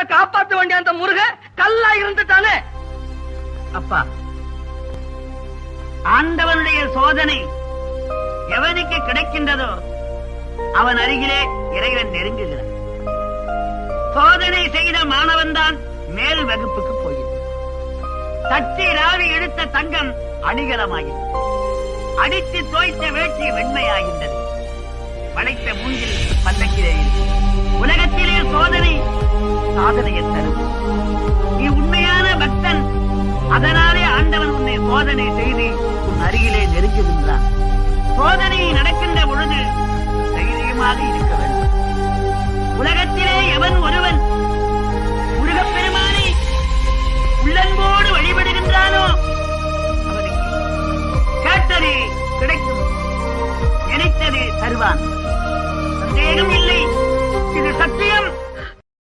உன்னை காப்பாற்ற வேண்டிய அந்த முருகன் கல்லா இருந்துட்டானே. அப்பா, ஆண்டவனுடைய சோதனை எவனுக்கு கிடைக்கின்றதோ அவன் அருகிலே இறைவன் நெருங்குகிறான். சோதனை செய்த மாணவன் தான் மேல் வகுப்புக்கு போகிறது. தட்டி ராவி எடுத்த தங்கம் அடிகலமாகிறது. அடித்து தோய்த்த வேட்சி வெண்மையாகின்றது. படைத்த மூங்கில் பல்லக்கிலே உலகத்திலே சோதனை சாதனையை தரும். நீ உண்மையான பக்தன், அதனாலே ஆண்டவன் உன்னை சோதனை செய்து உன் அருகிலே நெருங்குகின்றான். சோதனை நடக்கின்ற பொழுது தைரியமாக இருக்க வேண்டும். உலகத்திலே எவன் ஒருவன்